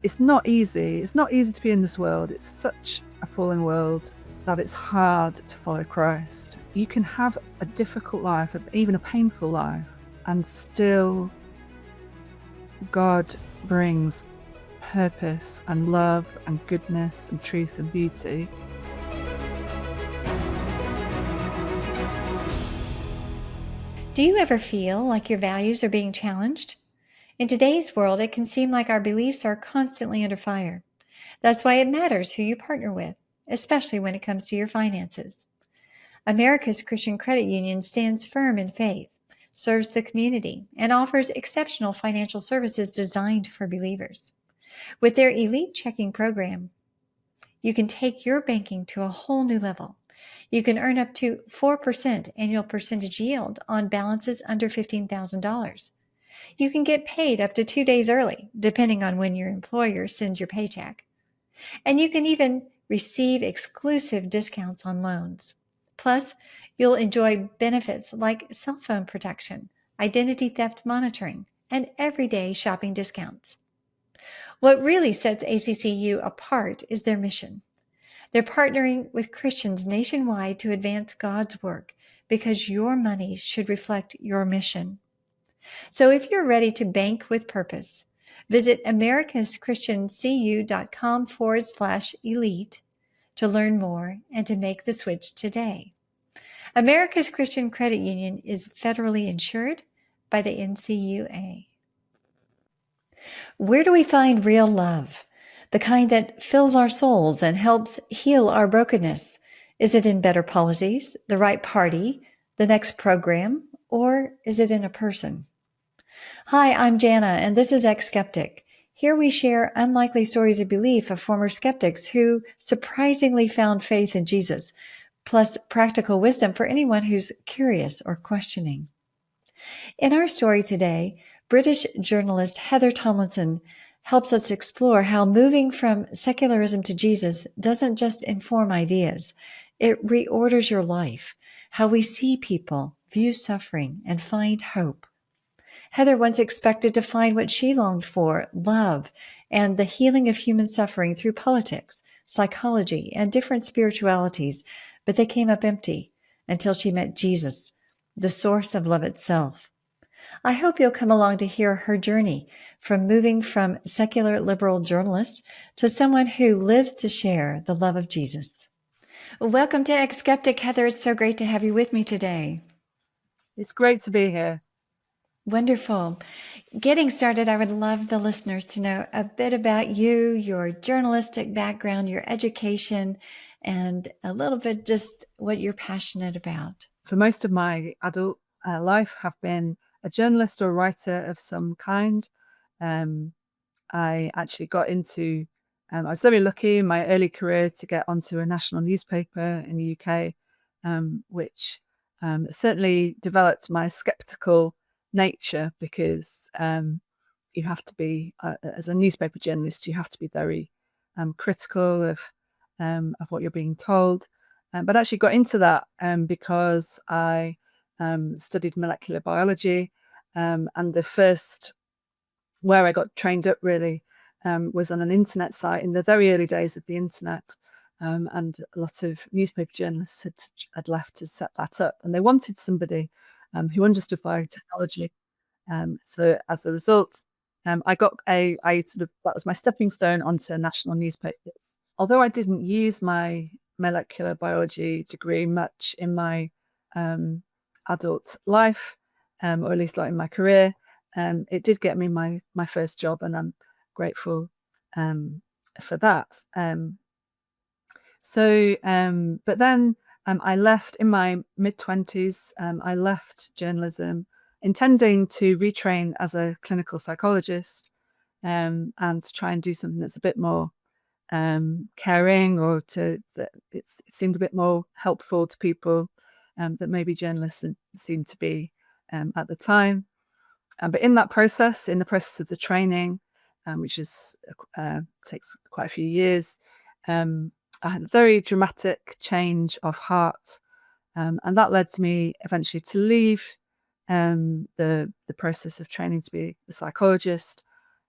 It's not easy. It's not easy to be in this world. It's such a fallen world that it's hard to follow Christ. You can have a difficult life, even a painful life, and still God brings purpose and love and goodness and truth and beauty. Do you ever feel like your values are being challenged? In today's world, it can seem like our beliefs are constantly under fire. That's why it matters who you partner with, especially when it comes to your finances. America's Christian Credit Union stands firm in faith, serves the community, and offers exceptional financial services designed for believers. With their elite checking program, you can take your banking to a whole new level. You can earn up to 4% annual percentage yield on balances under $15,000. You can get paid up to 2 days early, depending on when your employer sends your paycheck. And you can even receive exclusive discounts on loans. Plus, you'll enjoy benefits like cell phone protection, identity theft monitoring, and everyday shopping discounts. What really sets ACCU apart is their mission. They're partnering with Christians nationwide to advance God's work because your money should reflect your mission. So if you're ready to bank with purpose, visit americaschristiancu.com/elite to learn more and to make the switch today. America's Christian Credit Union is federally insured by the NCUA. Where do we find real love? The kind that fills our souls and helps heal our brokenness? Is it in better policies, the right party, the next program, or is it in a person? Hi, I'm Jana, and this is eX-skeptic. Here we share unlikely stories of belief of former skeptics who surprisingly found faith in Jesus, plus practical wisdom for anyone who's curious or questioning. In our story today, British journalist Heather Tomlinson helps us explore how moving from secularism to Jesus doesn't just inform ideas, it reorders your life, how we see people, view suffering, and find hope. Heather once expected to find what she longed for, love, and the healing of human suffering through politics, psychology, and different spiritualities, but they came up empty until she met Jesus, the source of love itself. I hope you'll come along to hear her journey from moving from secular liberal journalist to someone who lives to share the love of Jesus. Welcome to eX-skeptic, Heather. It's so great to have you with me today. It's great to be here. Wonderful. Getting started, I would love the listeners to know a bit about you, your journalistic background, your education, and a little bit just what you're passionate about. For most of my adult life, have been a journalist or writer of some kind. I actually got into, I was very lucky in my early career to get onto a national newspaper in the UK, which certainly developed my skeptical nature because you have to be, as a newspaper journalist, you have to be very critical of what you're being told. But actually got into that because I studied molecular biology, and the first where I got trained up really was on an internet site in the very early days of the internet. And a lot of newspaper journalists had left to set that up, and they wanted somebody who understood biotechnology. So as a result, that was my stepping stone onto national newspapers. Although I didn't use my molecular biology degree much in my adult life, or at least not in my career, it did get me my first job, and I'm grateful for that. But then I left in my mid-20s. I left journalism, intending to retrain as a clinical psychologist, and to try and do something that's a bit more caring, or it seemed a bit more helpful to people that maybe journalists seemed to be at the time. But in the process of the training, which takes quite a few years, I had a very dramatic change of heart, and that led me eventually to leave the process of training to be a psychologist,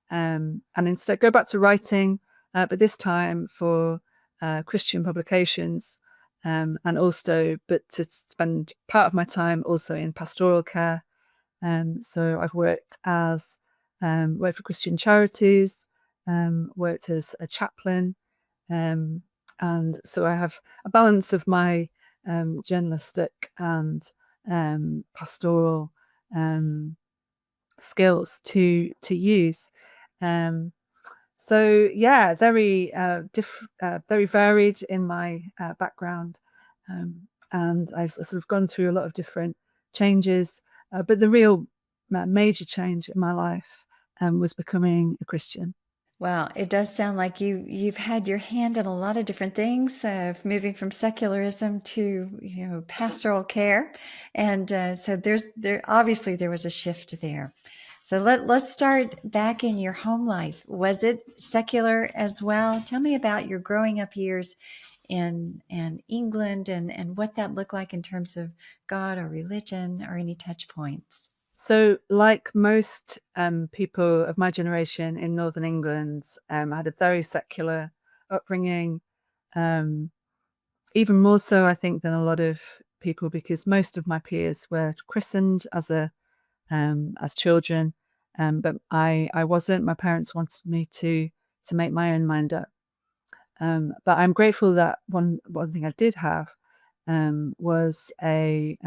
and instead go back to writing, but this time for Christian publications, and also, but to spend part of my time also in pastoral care. So I've worked for Christian charities, worked as a chaplain, and so I have a balance of my journalistic and pastoral skills to use. So yeah, very varied in my background, and I've sort of gone through a lot of different changes. But the real major change in my life was becoming a Christian. Wow, it does sound like you've had your hand in a lot of different things, moving from secularism to pastoral care, and so there obviously there was a shift there. So let's start back in your home life. Was it secular as well? Tell me about your growing up years in England and what that looked like in terms of God or religion or any touch points. So, like most people of my generation in Northern England, I had a very secular upbringing, um, even more so, I think, than a lot of people, because most of my peers were christened as children, but I wasn't. My parents wanted me to make my own mind up. But I'm grateful that one thing I did have was I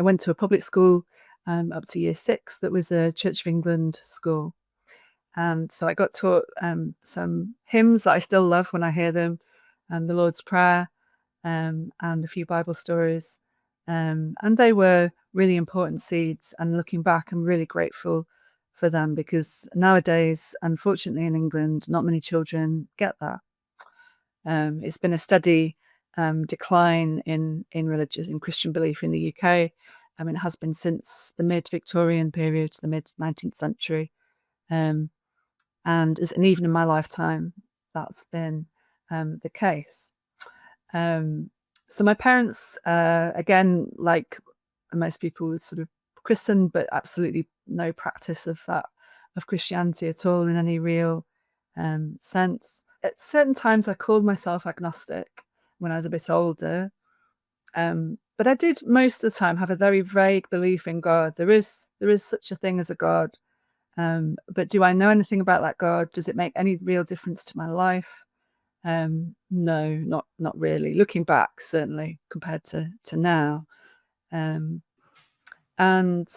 went to a public school up to year 6 that was a Church of England school. And so I got taught some hymns that I still love when I hear them, and the Lord's Prayer, and a few Bible stories. And they were really important seeds. And looking back, I'm really grateful for them, because nowadays, unfortunately, in England, not many children get that. It's been a steady decline in Christian belief in the UK. I mean, it has been since the mid-Victorian period, the mid-19th century. And even in my lifetime, that's been the case. So my parents, again, like most people, would sort of christen, but absolutely no practice of Christianity at all in any real sense. At certain times, I called myself agnostic when I was a bit older, but I did most of the time have a very vague belief in God. There is such a thing as a God, but do I know anything about that God? Does it make any real difference to my life? No, not really. Looking back, certainly compared to now, um, and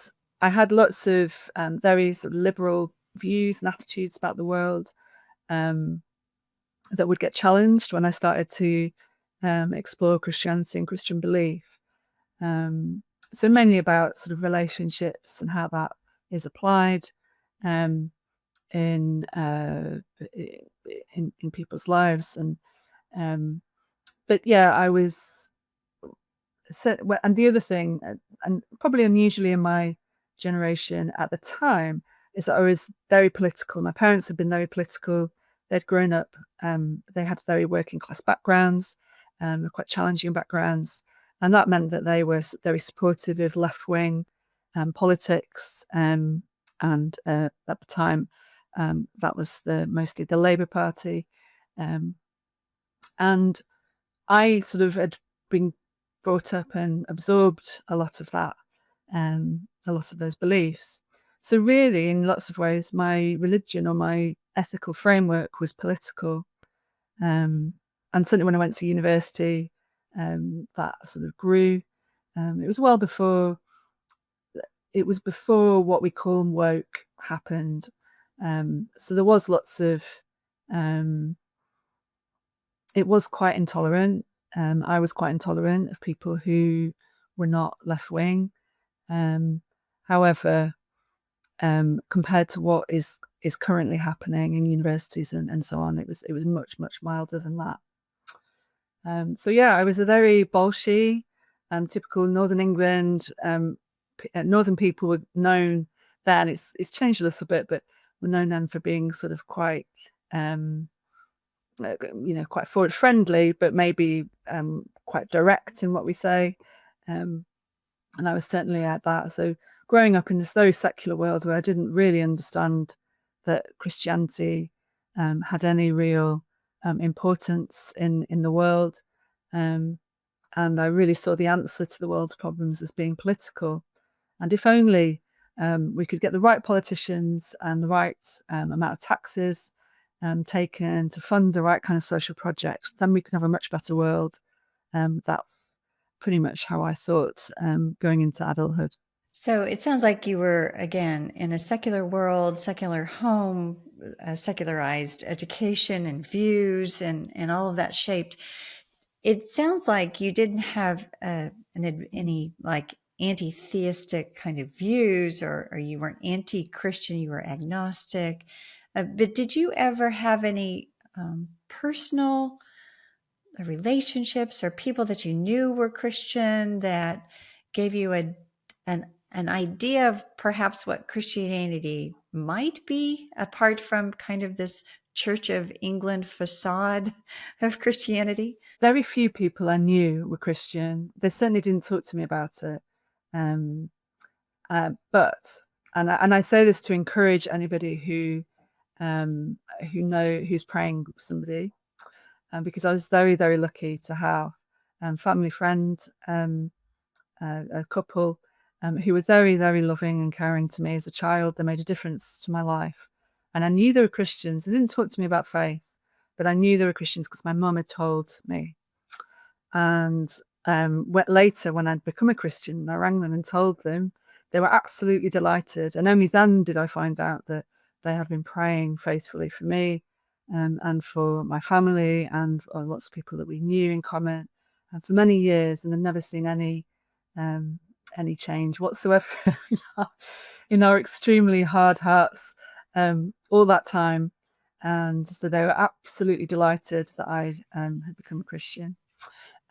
I had lots of very sort of liberal views and attitudes about the world that would get challenged when I started to explore Christianity and Christian belief. So mainly about sort of relationships and how that is applied um, in, uh, in people's lives, but yeah, I was. And the other thing, and probably unusually in my generation at the time, is that I was very political. My parents had been very political. They'd grown up, they had very working class backgrounds, quite challenging backgrounds. And that meant that they were very supportive of left wing politics. And at the time, that was mostly the Labour Party. And I sort of had been brought up and absorbed a lot of that, a lot of those beliefs. So really, in lots of ways, my religion or my ethical framework was political. And certainly when I went to university, that sort of grew. It was before what we call woke happened. So there was lots of, it was quite intolerant. I was quite intolerant of people who were not left wing. However, compared to what is currently happening in universities and so on, it was much milder than that. So yeah, I was a very bolshy, typical Northern England. Northern people were known then. It's changed a little bit, but were known then for being sort of quite, quite forward friendly, but maybe quite direct in what we say. And I was certainly at that. So growing up in this very secular world where I didn't really understand that Christianity had any real importance in the world. And I really saw the answer to the world's problems as being political. And if only we could get the right politicians and the right amount of taxes taken to fund the right kind of social projects, then we could have a much better world. That's pretty much how I thought going into adulthood. So it sounds like you were, again, in a secular world, secular home, a secularized education and views, and all of that shaped. It sounds like you didn't have any like anti-theistic kind of views, or you weren't anti-Christian, you were agnostic. But did you ever have any personal relationships or people that you knew were Christian that gave you an idea of perhaps what Christianity might be, apart from kind of this Church of England facade of Christianity? Very few people I knew were Christian. They certainly didn't talk to me about it. Um, but I say this to encourage anybody who's praying with somebody, because I was very, very lucky to have family friends, a couple who were very, very loving and caring to me as a child. They made a difference to my life. And I knew they were Christians. They didn't talk to me about faith, but I knew they were Christians because my mum had told me. And later, when I'd become a Christian, I rang them and told them. They were absolutely delighted. And only then did I find out that they had been praying faithfully for me and for my family and lots of people that we knew in common for many years, and I've never seen any change whatsoever in our extremely hard hearts all that time. And so they were absolutely delighted that I had become a Christian.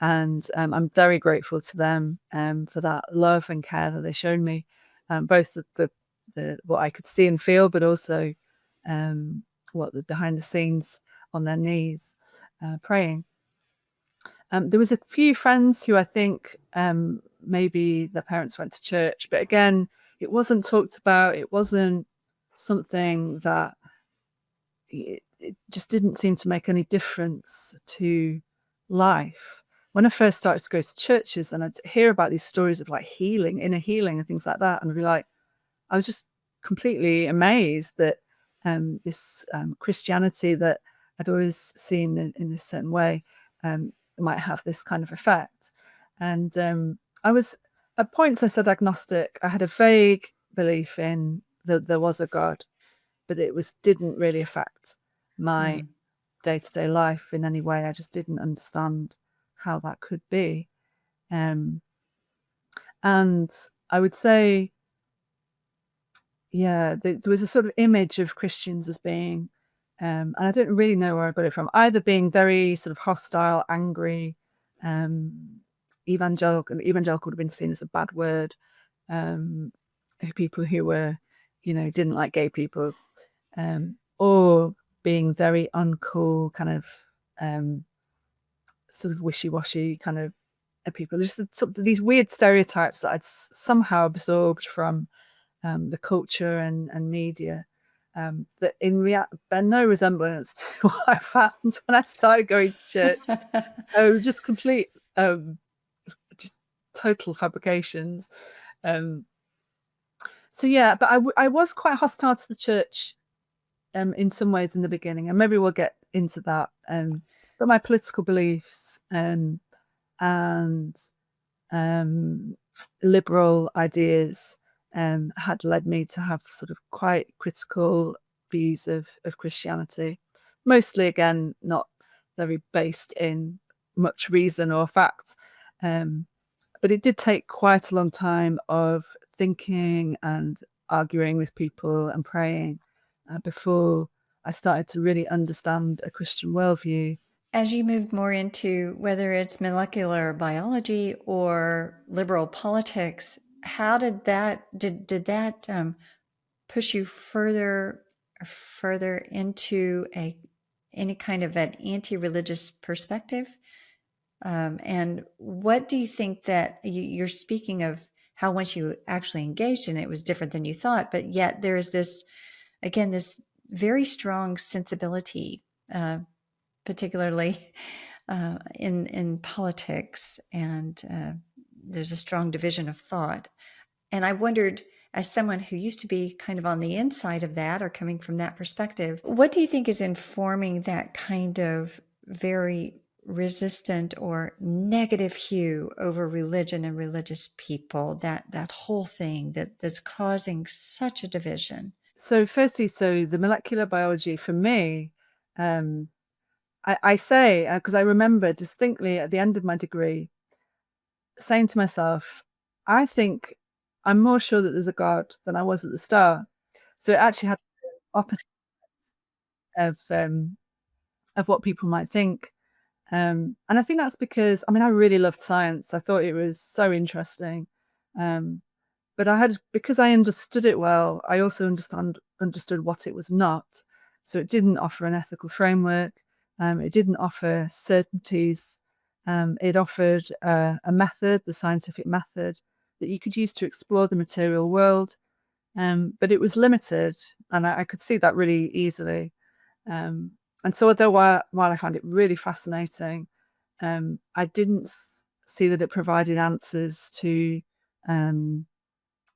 And I'm very grateful to them for that love and care that they showed me, both the what I could see and feel, but also what the behind the scenes on their knees praying. There was a few friends who I think maybe their parents went to church, but again, it wasn't talked about. It wasn't something that it just didn't seem to make any difference to life. When I first started to go to churches and I'd hear about these stories of like healing, inner healing and things like that, and I'd be like, I was just completely amazed that this Christianity that I'd always seen in this certain way might have this kind of effect. And I was, at points I said agnostic. I had a vague belief in that there was a God, but it didn't really affect my day-to-day life in any way. I just didn't understand how that could be. And I would say, yeah, there was a sort of image of Christians as being, and I don't really know where I got it from, either being very sort of hostile, angry, evangelical. Evangelical would have been seen as a bad word. People who were, didn't like gay people, or being very uncool, kind of sort of wishy-washy kind of people. Just these weird stereotypes that I'd somehow absorbed from the culture and media, that bear no resemblance to what I found when I started going to church. Just complete, just total fabrications. So yeah, but I was quite hostile to the church in some ways in the beginning, and maybe we'll get into that. But my political beliefs and liberal ideas had led me to have sort of quite critical views of Christianity, mostly again not very based in much reason or fact. But it did take quite a long time of thinking and arguing with people and praying before I started to really understand a Christian worldview. As you moved more into whether it's molecular biology or liberal politics, how did that push you further into any kind of an anti-religious perspective? And what do you think that you're speaking of, how once you actually engaged in it, it was different than you thought, but yet there is this, again, this very strong sensibility, particularly in politics, and there's a strong division of thought. And I wondered, as someone who used to be kind of on the inside of that or coming from that perspective, what do you think is informing that kind of very resistant or negative hue over religion and religious people, that whole thing that's causing such a division? So firstly, so the molecular biology for me, I say, because I remember distinctly at the end of my degree saying to myself, I think I'm more sure that there's a God than I was at the start. So it actually had the opposite of what people might think. And I think that's because, I mean, I really loved science. I thought it was so interesting. Um, but because I understood it well, I also understood what it was not. So it didn't offer an ethical framework. It didn't offer certainties. It offered a method, the scientific method, that you could use to explore the material world. But it was limited, and I could see that really easily. Um, and so, although while I found it really fascinating, I didn't see that it provided answers to um,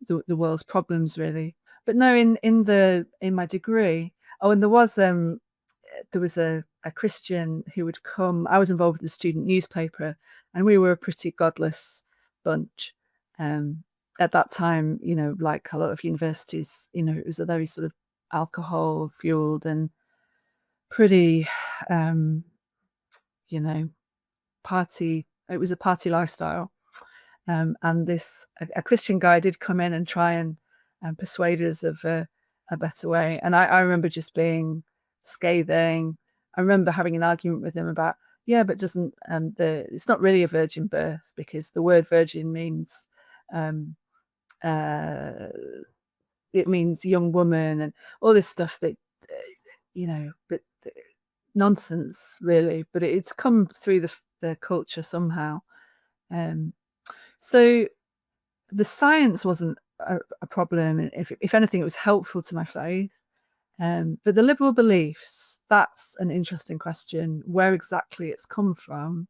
the world's problems, really. But no, in my degree, oh, and there was a Christian who would come. I was involved with the student newspaper, and we were a pretty godless bunch. Um, at that time, like a lot of universities, it was a very sort of alcohol fueled and pretty, um, you know, party. It was a party lifestyle. And a Christian guy did come in and try and persuade us of a better way. And I remember just being scathing. I remember having an argument with him about, yeah, but doesn't it's not really a virgin birth because the word virgin means um, uh, it means young woman and all this stuff that but nonsense really. But it's come through the culture somehow. Um, so the science wasn't a problem. If anything, it was helpful to my faith. But the liberal beliefs, that's an interesting question, where exactly it's come from.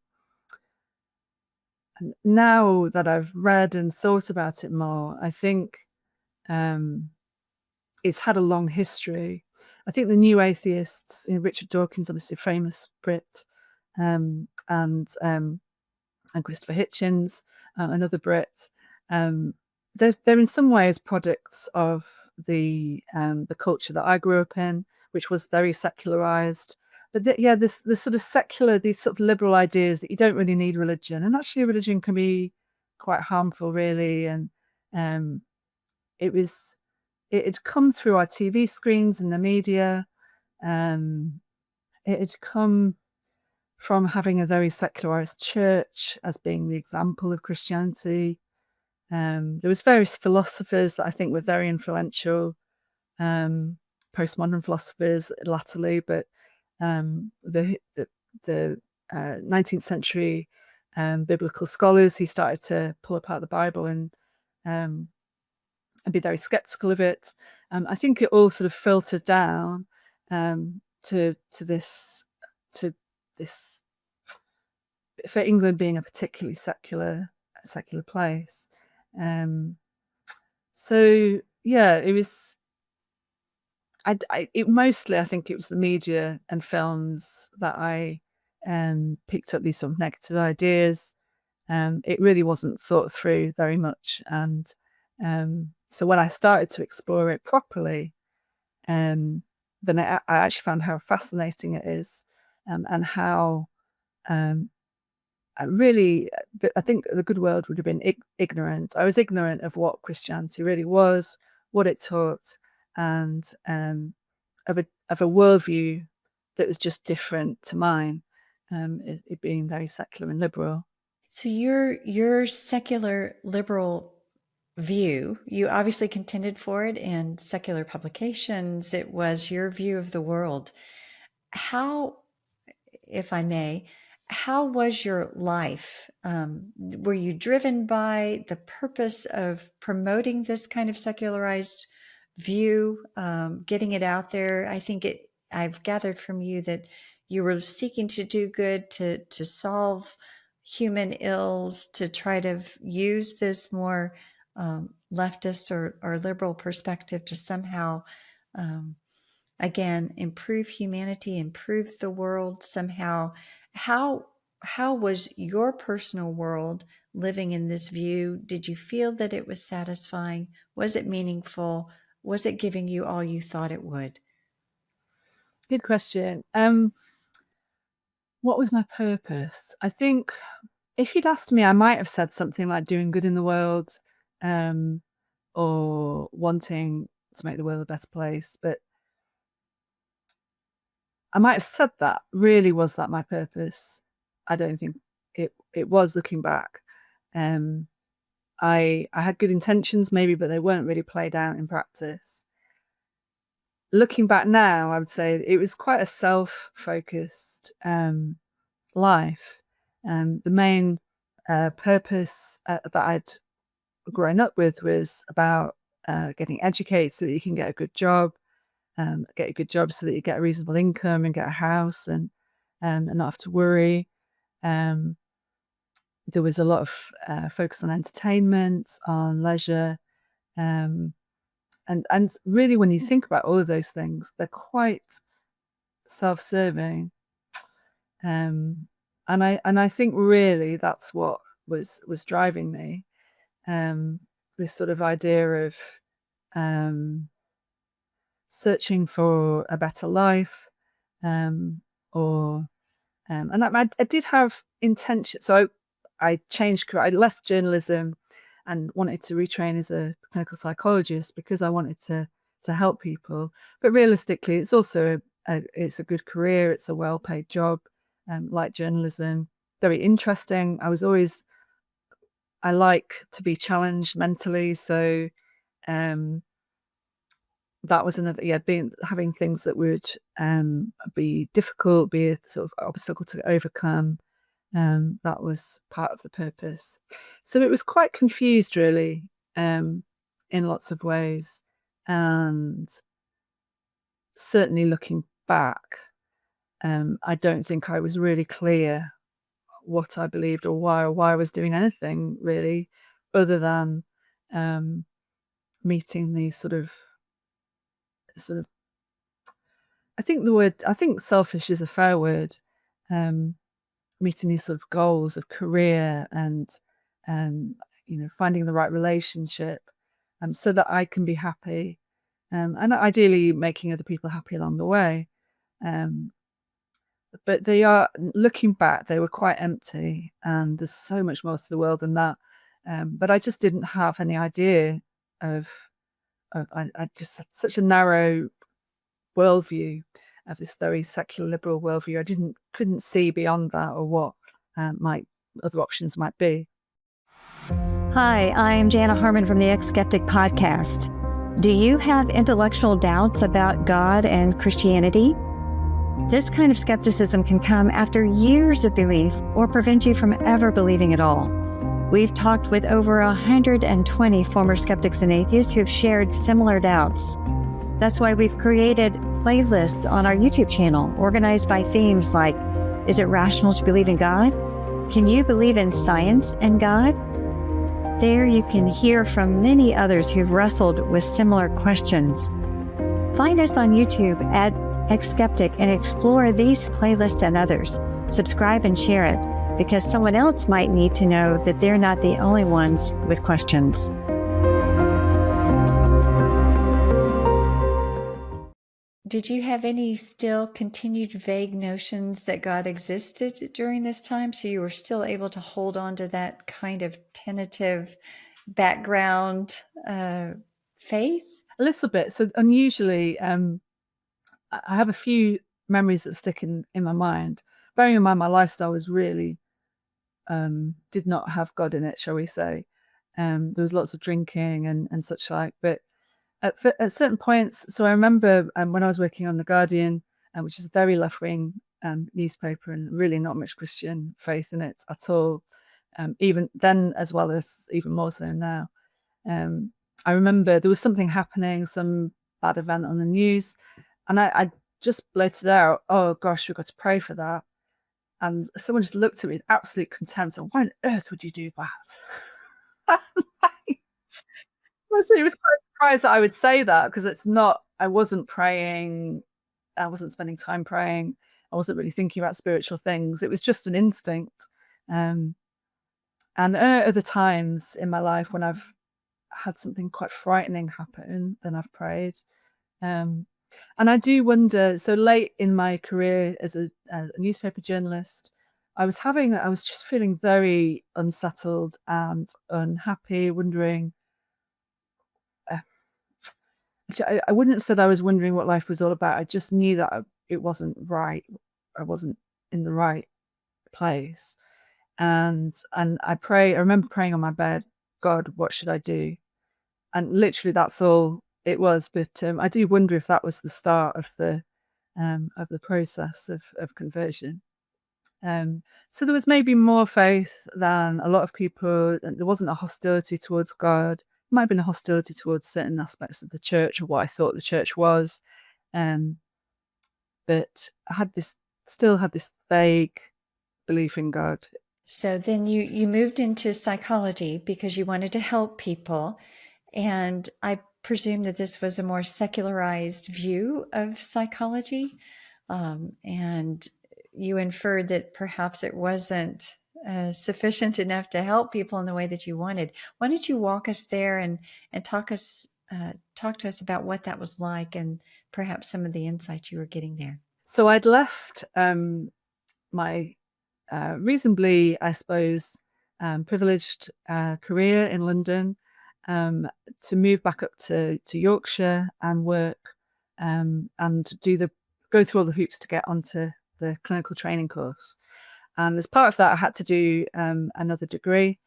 And now that I've read and thought about it more, I think it's had a long history. I think the new atheists, Richard Dawkins, obviously a famous Brit, and Christopher Hitchens, another Brit. They're in some ways products of the culture that I grew up in, which was very secularized. But this sort of secular, these sort of liberal ideas that you don't really need religion, and actually religion can be quite harmful, really. And um, it had come through our TV screens and the media. It had come from having a very secularized church as being the example of Christianity. There was various philosophers that I think were very influential, postmodern philosophers latterly, but the 19th century biblical scholars who started to pull apart the Bible um, and be very skeptical of it. I think it all sort of filtered down to this for England being a particularly secular place. Um, so yeah, it was. I think it was the media and films that I picked up these sort of negative ideas. It really wasn't thought through very much, and so when I started to explore it properly, then I actually found how fascinating it is, and how um, I think the good word would have been ignorant. I was ignorant of what Christianity really was, what it taught, and of a worldview that was just different to mine, it being very secular and liberal. So your secular liberal view, you obviously contended for it in secular publications. It was your view of the world. How, if I may, how was your life? Were you driven by the purpose of promoting this kind of secularized view, getting it out there. I think I've gathered from you that you were seeking to do good, to solve human ills, to try to use this more leftist or liberal perspective to somehow, again, improve humanity, improve the world somehow. How was your personal world living in this view? Did you feel that it was satisfying? Was it meaningful? Was it giving you all you thought it would? Good question. What was my purpose? I think if you'd asked me, I might have said something like doing good in the world, or wanting to make the world a better place. But I might have said that. Really, was that my purpose? I don't think it was, looking back. I had good intentions maybe, but they weren't really played out in practice. Looking back now, I would say it was quite a self-focused life. The main purpose that I'd grown up with was about getting educated so that you can get a good job, so that you get a reasonable income and get a house and not have to worry. There was a lot of focus on entertainment, on leisure, and really, when you think about all of those things, they're quite self-serving. And I think really that's what was driving me. This sort of idea of searching for a better life, or and I did have intention. So I changed career. I left journalism and wanted to retrain as a clinical psychologist because I wanted to help people. But realistically, it's also it's a good career. It's a well-paid job, like journalism. Very interesting. I like to be challenged mentally, so that was another, having things that would be difficult, be a sort of obstacle to overcome. That was part of the purpose. So it was quite confused, really, in lots of ways. And certainly looking back, I don't think I was really clear what I believed or why I was doing anything really, other than meeting these sort of I think selfish is a fair word. Meeting these sort of goals of career and finding the right relationship, so that I can be happy, and ideally making other people happy along the way. But they are, looking back, they were quite empty, and there's so much more to the world than that. But I just didn't have any idea of. I just had such a narrow worldview, of this very secular liberal worldview. I couldn't see beyond that, or what other options might be. Hi, I'm Jana Harmon from the eX-skeptic podcast. Do you have intellectual doubts about God and Christianity? This kind of skepticism can come after years of belief or prevent you from ever believing at all. We've talked with over 120 former skeptics and atheists who've shared similar doubts. That's why we've created playlists on our YouTube channel organized by themes like, is it rational to believe in God? Can you believe in science and God? There you can hear from many others who've wrestled with similar questions. Find us on YouTube at eX-skeptic and explore these playlists and others. Subscribe and share it, because someone else might need to know that they're not the only ones with questions. Did you have any still continued vague notions that God existed during this time? So you were still able to hold on to that kind of tentative background faith? A little bit. So unusually, I have a few memories that stick in my mind. Bearing in mind my lifestyle was really did not have God in it, shall we say. There was lots of drinking and such like, but at certain points, so I remember when I was working on The Guardian, which is a very left-wing newspaper, and really not much Christian faith in it at all, even then, as well as even more so now. I remember there was something happening, some bad event on the news, and I just blurted out, "Oh gosh, we've got to pray for that." And someone just looked at me with absolute contempt, and, "Why on earth would you do that?" So he was quite surprised that I would say that, because it's not I wasn't praying, I wasn't spending time praying, I wasn't really thinking about spiritual things. It was just an instinct. Um, and other times in my life when I've had something quite frightening happen, then I've prayed. Um, and I do wonder, so late in my career as a newspaper journalist, I was just feeling very unsettled and unhappy, wondering, uh, I wouldn't have said I was wondering what life was all about. I just knew that it wasn't right. I wasn't in the right place. And I remember praying on my bed, God, what should I do? And literally that's all it was. But I do wonder if that was the start of the process of conversion. So there was maybe more faith than a lot of people. And there wasn't a hostility towards God. There might have been a hostility towards certain aspects of the church or what I thought the church was. Um, but I had this still had this vague belief in God. So then you moved into psychology because you wanted to help people. And I presume that this was a more secularized view of psychology. And you inferred that perhaps it wasn't sufficient enough to help people in the way that you wanted. Why don't you walk us there and talk to us about what that was like and perhaps some of the insights you were getting there? So I'd left my reasonably, I suppose, privileged career in London, to move back up to Yorkshire and work, and go through all the hoops to get onto the clinical training course. And as part of that, I had to do another degree.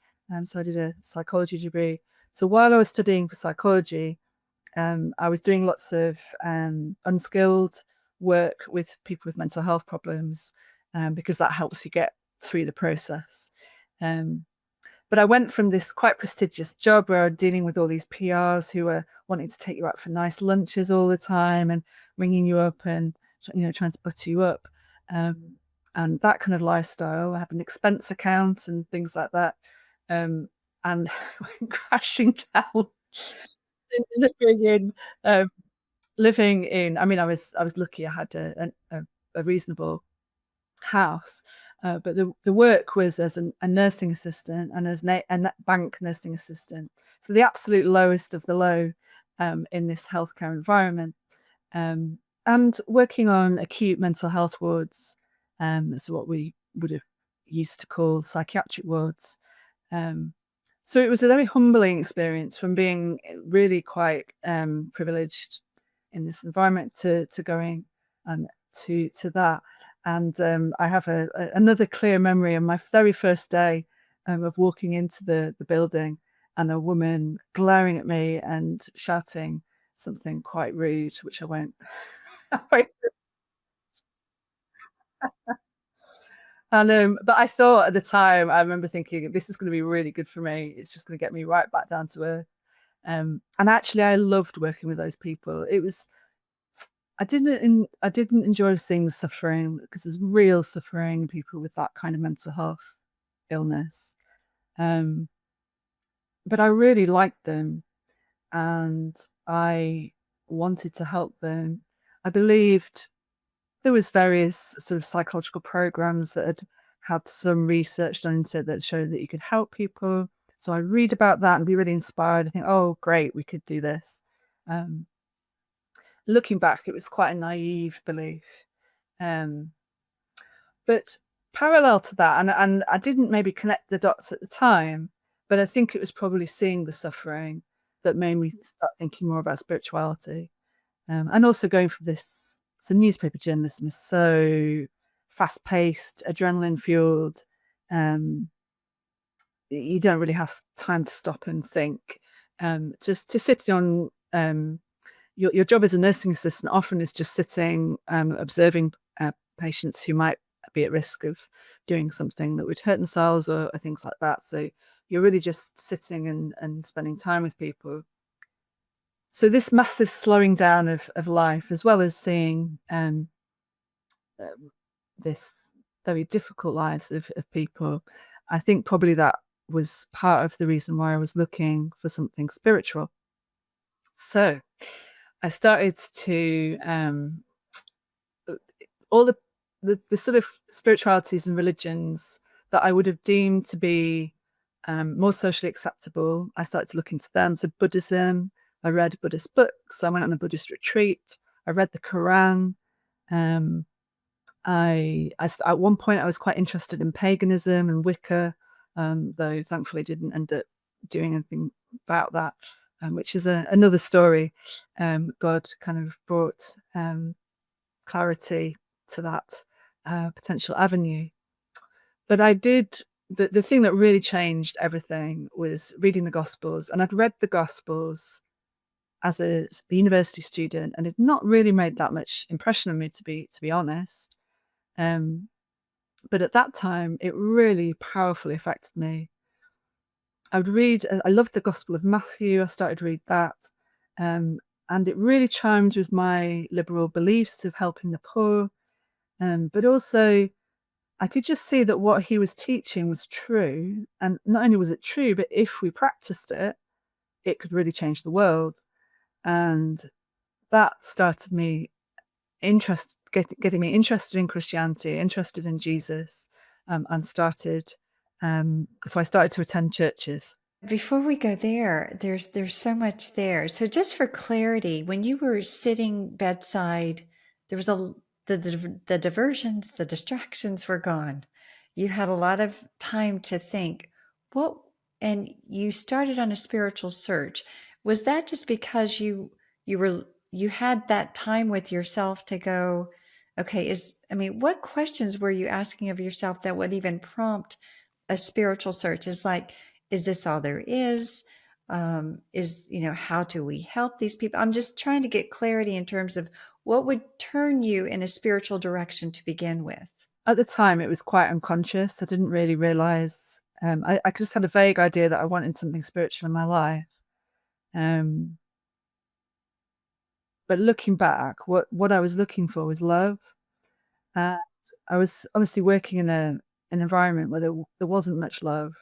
So I did a psychology degree. So while I was studying for psychology, I was doing lots of unskilled work with people with mental health problems, because that helps you get through the process. Um, but I went from this quite prestigious job where I'm dealing with all these PRs who are wanting to take you out for nice lunches all the time and ringing you up and trying to butter you up, and that kind of lifestyle. I have an expense account and things like that, um, and went crashing down living in um, living in. I mean, I was lucky. I had a reasonable house, but the work was as a nursing assistant and as a bank nursing assistant. So the absolute lowest of the low, in this healthcare environment, um, and working on acute mental health wards. So what we would have used to call psychiatric wards. Um, so it was a very humbling experience from being really quite privileged in this environment to going to that. And I have another clear memory of my very first day, of walking into the building and a woman glaring at me and shouting something quite rude, which I won't. And but I thought at the time, I remember thinking, this is going to be really good for me. It's just going to get me right back down to earth. And actually, I loved working with those people. It was I didn't enjoy seeing the suffering, because there's real suffering in people with that kind of mental health illness. Um, but I really liked them, and I wanted to help them. I believed there was various sort of psychological programs that had some research done into it that showed that you could help people. So I read about that and be really inspired. I think, oh, great, we could do this. Um, Looking back, it was quite a naive belief. Um, but parallel to that, and I didn't maybe connect the dots at the time, but I think it was probably seeing the suffering that made me start thinking more about spirituality. And also going from this, so newspaper journalism is so fast paced, adrenaline fueled. Um, you don't really have time to stop and think. Just to sit on, your job as a nursing assistant often is just sitting, observing patients who might be at risk of doing something that would hurt themselves or things like that. So you're really just sitting and spending time with people. So this massive slowing down of life, as well as seeing this very difficult lives of people, I think probably that was part of the reason why I was looking for something spiritual. So I started to all the sort of spiritualities and religions that I would have deemed to be more socially acceptable. I started to look into them. So Buddhism, I read Buddhist books. I went on a Buddhist retreat. I read the Quran. Um, at one point I was quite interested in paganism and Wicca, though thankfully didn't end up doing anything about that, which is another story. God kind of brought clarity to that potential avenue. But I did the thing that really changed everything was reading the Gospels, and I'd read the Gospels as a university student, and it had not really made that much impression on me, to be honest. Um, but at that time, it really powerfully affected me. I would read. I loved the Gospel of Matthew. I started to read that, um, and it really chimed with my liberal beliefs of helping the poor. But also, I could just see that what he was teaching was true. And not only was it true, but if we practiced it, it could really change the world. And that started me getting me interested in Christianity, interested in Jesus, and started. So I started to attend churches. Before we go there, there's so much there. So just for clarity, when you were sitting bedside, there was the diversions, the distractions were gone. You had a lot of time to think. What and you started on a spiritual search. Was that just because you had that time with yourself to go, okay, what questions were you asking of yourself that would even prompt a spiritual search? Is this all there is? How do we help these people? I'm just trying to get clarity in terms of what would turn you in a spiritual direction to begin with. At the time, it was quite unconscious. I didn't really realize. I just had a vague idea that I wanted something spiritual in my life. Um, but looking back, what I was looking for was love. And I was obviously working in an environment where there wasn't much love.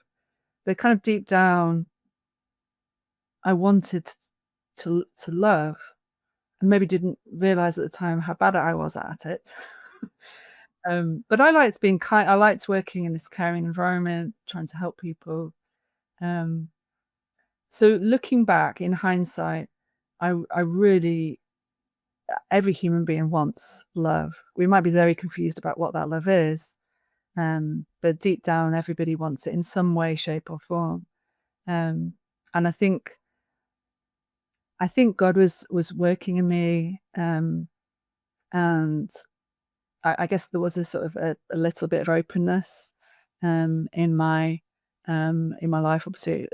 But kind of deep down, I wanted to love, and maybe didn't realize at the time how bad I was at it. But I liked being kind. I liked working in this caring environment, trying to help people. Um, so looking back in hindsight, I really every human being wants love. We might be very confused about what that love is, but deep down, everybody wants it in some way, shape, or form. Um, and I think God was working in me, and I guess there was a sort of a little bit of openness in my life. Obviously,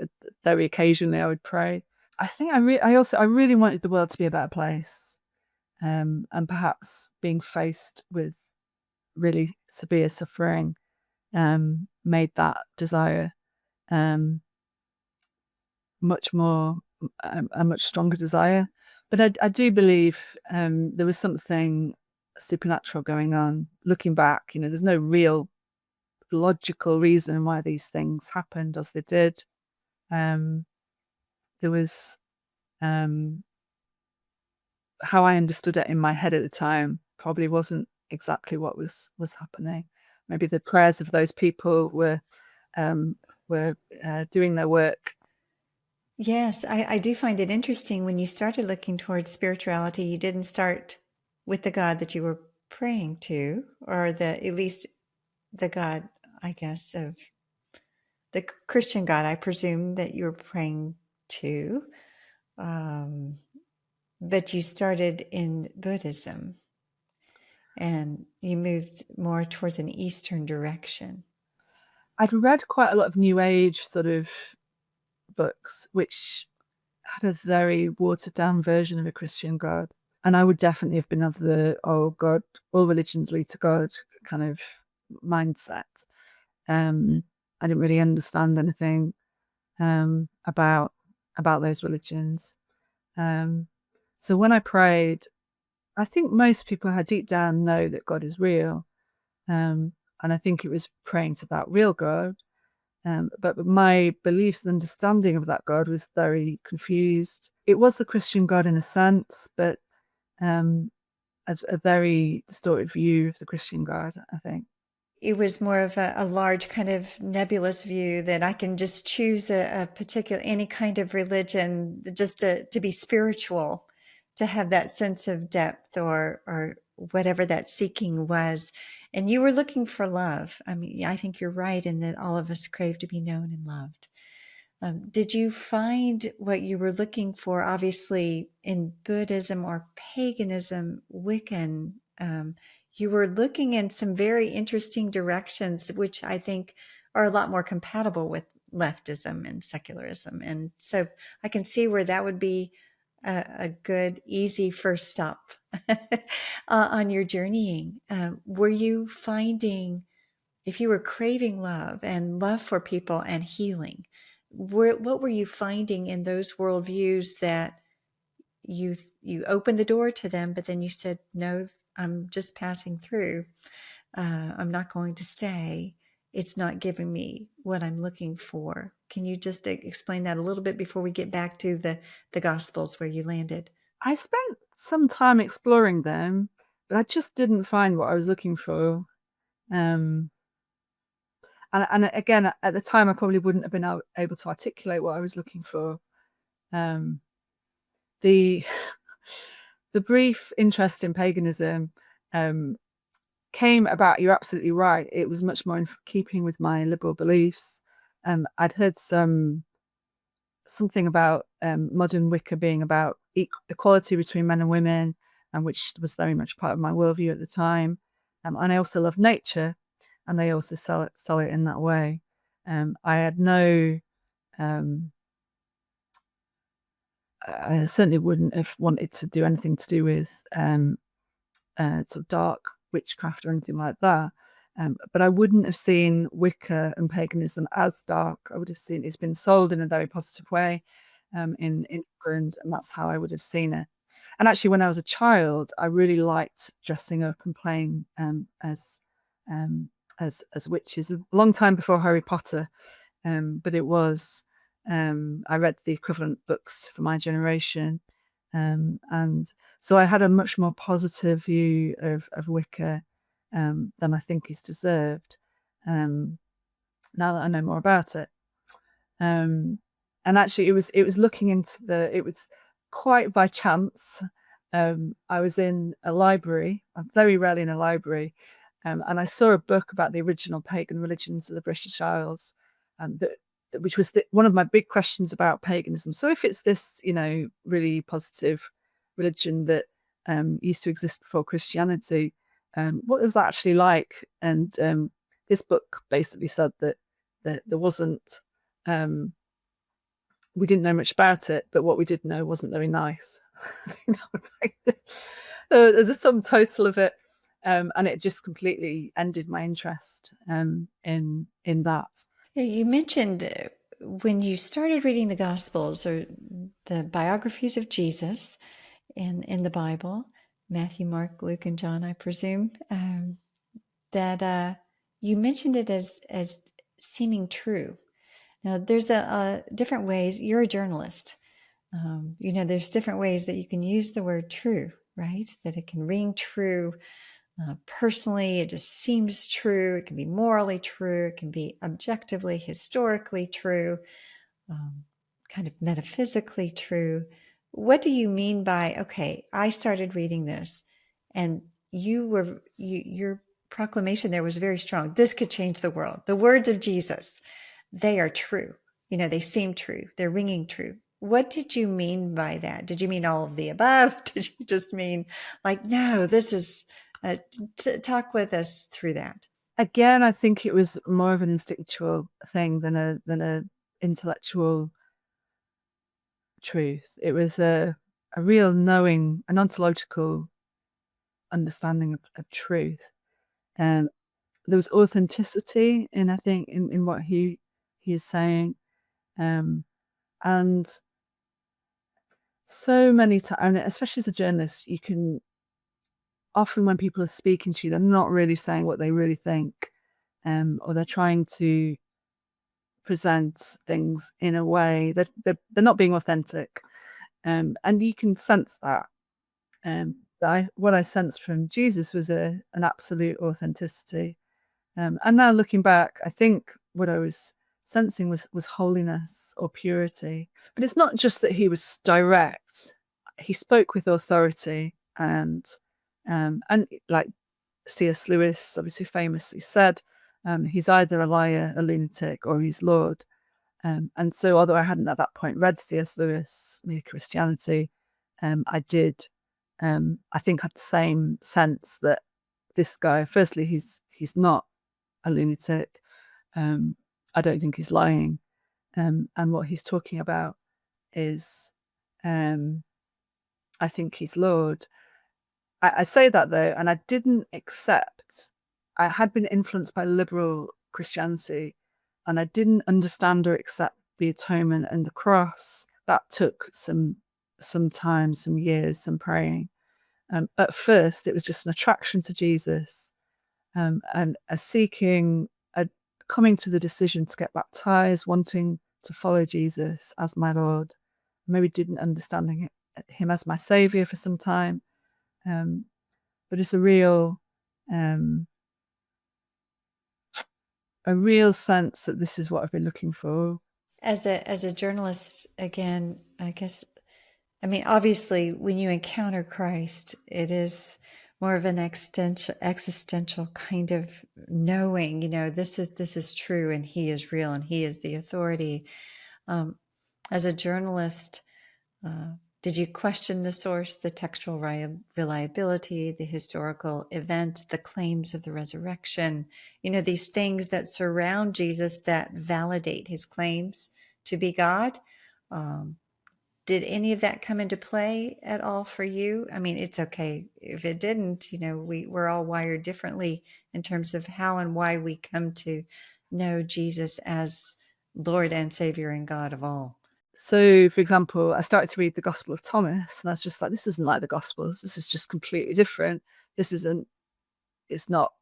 very occasionally I would pray. I think I really wanted the world to be a better place, and perhaps being faced with really severe suffering made that desire um, much more a much stronger desire. But I do believe there was something supernatural going on. Looking back, there's no real logical reason why these things happened as they did. Um, there was how I understood it in my head at the time probably wasn't exactly what was happening. Maybe the prayers of those people um, were doing their work. Yes, I do find it interesting when you started looking towards spirituality, you didn't start with the God that you were praying to, or at least the God, I guess, of the Christian God, I presume that you were praying to. Um, but you started in Buddhism and you moved more towards an Eastern direction. I'd read quite a lot of New Age sort of books, which had a very watered down version of a Christian God. And I would definitely have been of the, oh God, all religions lead to God kind of mindset. I didn't really understand anything about those religions. So when I prayed, I think most people had deep down know that God is real. And I think it was praying to that real God. But my beliefs and understanding of that God was very confused. It was the Christian God in a sense, but a very distorted view of the Christian God, I think. It was more of a large kind of nebulous view that I can just choose a particular, any kind of religion just to be spiritual, to have that sense of depth or whatever that seeking was. And you were looking for love. I mean, I think you're right in that all of us crave to be known and loved. Did you find what you were looking for, obviously, in Buddhism or paganism, Wiccan? You were looking in some very interesting directions, which I think are a lot more compatible with leftism and secularism. And so I can see where that would be a good, easy first stop on your journeying. Were you finding, if you were craving love and love for people and healing, what were you finding in those worldviews that you opened the door to them, but then you said, no, I'm just passing through. I'm not going to stay. It's not giving me what I'm looking for. Can you just explain that a little bit before we get back to the Gospels where you landed? I spent some time exploring them, but I just didn't find what I was looking for. Um, and again, at the time, I probably wouldn't have been able to articulate what I was looking for. Um, the the brief interest in paganism um, came about. You're absolutely right. It was much more in keeping with my liberal beliefs. I'd heard something about modern Wicca being about equality between men and women, and which was very much part of my worldview at the time. And I also love nature, and they also sell it in that way. I had no, I certainly wouldn't have wanted to do anything to do with sort of dark witchcraft or anything like that. But I wouldn't have seen Wicca and paganism as dark. I would have seen it's been sold in a very positive way in England, and that's how I would have seen it. And actually, when I was a child, I really liked dressing up and playing um, as witches. A long time before Harry Potter, but it was. I read the equivalent books for my generation, and so I had a much more positive view of Wicca than I think is deserved. Um, now that I know more about it, um, and actually, it was looking into it was quite by chance. I was in a library. I'm very rarely in a library, and I saw a book about the original pagan religions of the British Isles, which was one of my big questions about paganism. So if it's this, really positive religion that used to exist before Christianity, what it was actually like? And this book basically said that there wasn't. We didn't know much about it, but what we did know wasn't very nice. There's a sum total of it, and it just completely ended my interest in that. Yeah, you mentioned when you started reading the Gospels or the biographies of Jesus in the Bible, Matthew, Mark, Luke, and John, I presume, that you mentioned it as seeming true. Now, there's a different ways. You're a journalist. There's different ways that you can use the word true, right? That it can ring true. Personally, it just seems true. It can be morally true. It can be objectively, historically true, kind of metaphysically true. What do you mean by, okay, I started reading this and your proclamation there was very strong. This could change the world. The words of Jesus, they are true. They seem true. They're ringing true. What did you mean by that? Did you mean all of the above? Did you just mean like, no, this is, talk with us through that? Again, I think it was more of an instinctual thing than a intellectual truth. It was a real knowing, an ontological understanding of truth. And there was authenticity in, I think, in what he is saying. And so many times, and especially as a journalist, you can often, when people are speaking to you, they're not really saying what they really think, or they're trying to present things in a way that they're not being authentic, and you can sense that. What I sensed from Jesus was an absolute authenticity. And now looking back, I think what I was sensing was holiness or purity. But it's not just that he was direct; he spoke with authority, and like C.S. Lewis obviously famously said, he's either a liar, a lunatic, or he's Lord. And so, although I hadn't at that point read C.S. Lewis, Mere Christianity, I did. I think had the same sense that this guy, firstly, he's not a lunatic. I don't think he's lying. And what he's talking about is, I think he's Lord. I say that though, and I didn't accept. I had been influenced by liberal Christianity, and I didn't understand or accept the atonement and the cross. That took some time, some years, some praying. At first, it was just an attraction to Jesus, and a seeking, a coming to the decision to get baptized, wanting to follow Jesus as my Lord. Maybe didn't understanding him as my Savior for some time, but it's um, a real sense that this is what I've been looking for. As a journalist, again, I guess, I mean, obviously, when you encounter Christ, it is more of an existential kind of knowing. This is true, and He is real, and He is the authority. As a journalist, did you question the source, the textual reliability, the historical event, the claims of the resurrection? These things that surround Jesus that validate His claims to be God. Did any of that come into play at all for you? I mean, it's okay if it didn't. We're all wired differently in terms of how and why we come to know Jesus as Lord and Savior and God of all. So, for example, I started to read the Gospel of Thomas, and I was just like, this isn't like the Gospels. This is just completely different. It's not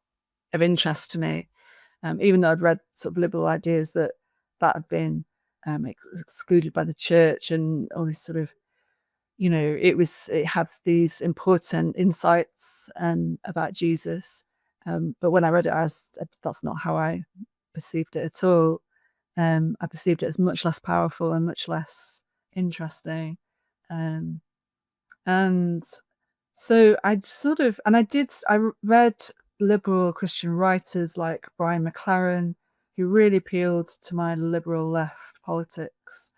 of interest to me. Even though I'd read sort of liberal ideas that had been excluded by the church and all this sort of, it had these important insights about Jesus. But when I read it, that's not how I perceived it at all. I perceived it as much less powerful and much less interesting. And so I read liberal Christian writers like Brian McLaren, who really appealed to my liberal left politics.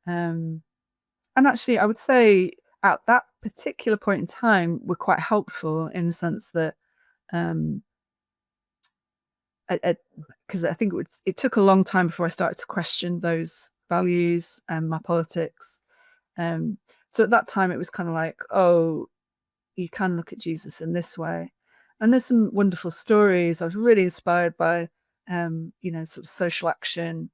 And actually, I would say at that particular point in time were quite helpful in the sense that, because I think it took a long time before I started to question those values and my politics. So at that time, it was kind of like, oh, you can look at Jesus in this way. And there's some wonderful stories. I was really inspired by, sort of social action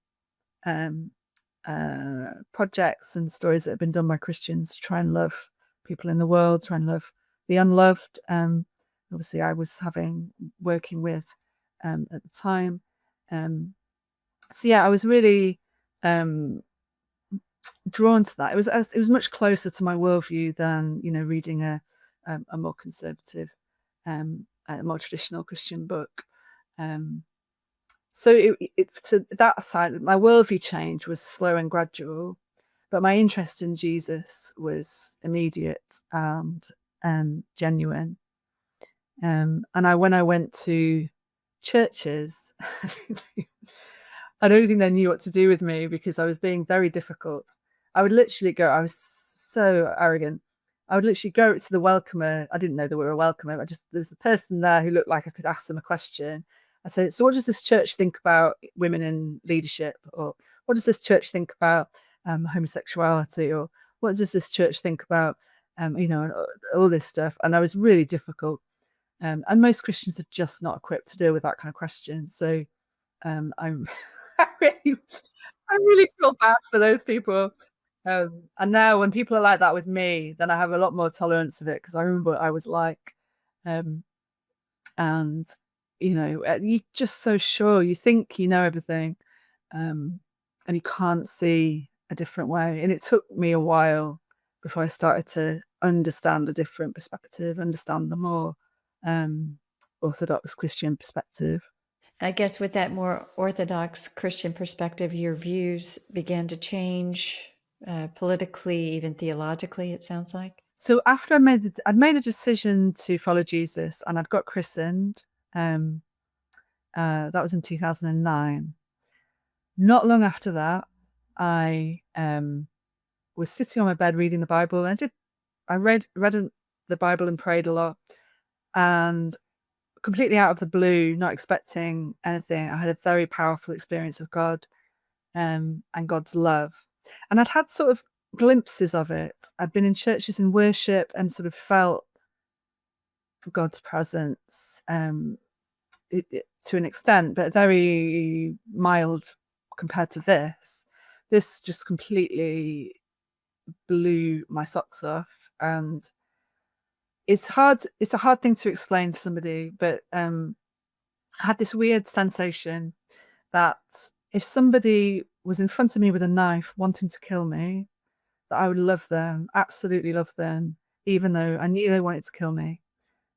projects and stories that have been done by Christians to try and love people in the world, try and love the unloved. Obviously, I was working with at the time. So yeah, I was really drawn to that. It was much closer to my worldview than reading a more conservative, a more traditional Christian book. So to that side, my worldview change was slow and gradual, but my interest in Jesus was immediate and genuine. And when I went to churches, I don't think they knew what to do with me because I was being very difficult. I would literally go, I was so arrogant. I would literally go to the welcomer. I didn't know they were a welcomer. There's a person there who looked like I could ask them a question. I said, so what does this church think about women in leadership? Or what does this church think about homosexuality? Or what does this church think about, all this stuff? And I was really difficult. And most Christians are just not equipped to deal with that kind of question. So I'm, I really feel bad for those people. And now when people are like that with me, then I have a lot more tolerance of it because I remember what I was like. Um, and, you're just so sure. You think you know everything, um, and you can't see a different way. And it took me a while before I started to understand a different perspective, understand the more Orthodox Christian perspective. I guess with that more Orthodox Christian perspective, your views began to change politically, even theologically, it sounds like. So after I'd made a decision to follow Jesus, and I'd got christened. Um, that was in 2009. Not long after that, I was sitting on my bed reading the Bible, and I read the Bible and prayed a lot, and completely out of the blue, not expecting anything, I had a very powerful experience of God, and God's love. And I'd had sort of glimpses of it. I'd been in churches in worship and sort of felt God's presence, to an extent, but very mild compared to this. This just completely blew my socks off, and it's a hard thing to explain to somebody, but I had this weird sensation that if somebody was in front of me with a knife wanting to kill me, that I would love them, absolutely love them, even though I knew they wanted to kill me.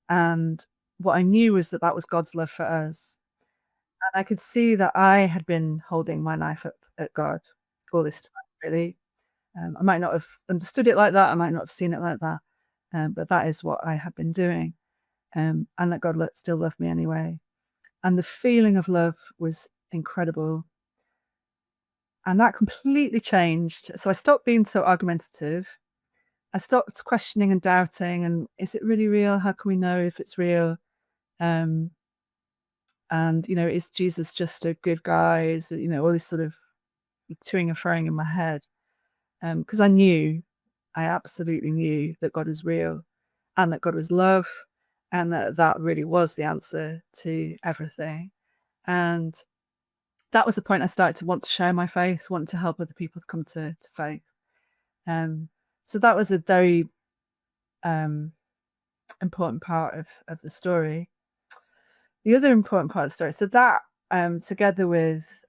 And what I knew was that that was God's love for us. And I could see that I had been holding my knife up at God all this time, really. I might not have understood it like that. I might not have seen it like that. But that is what I had been doing. And that God still loved me anyway. And the feeling of love was incredible. And that completely changed. So I stopped being so argumentative. I stopped questioning and doubting. And is it really real? How can we know if it's real? Um, and, is Jesus just a good guy? Is, all this sort of toing and froing in my head. Because I absolutely knew that God was real and that God was love and that that really was the answer to everything. And that was the point I started to want to share my faith, want to help other people to come to faith. Um, so that was a very important part of the story. The other important part of the story, so that together with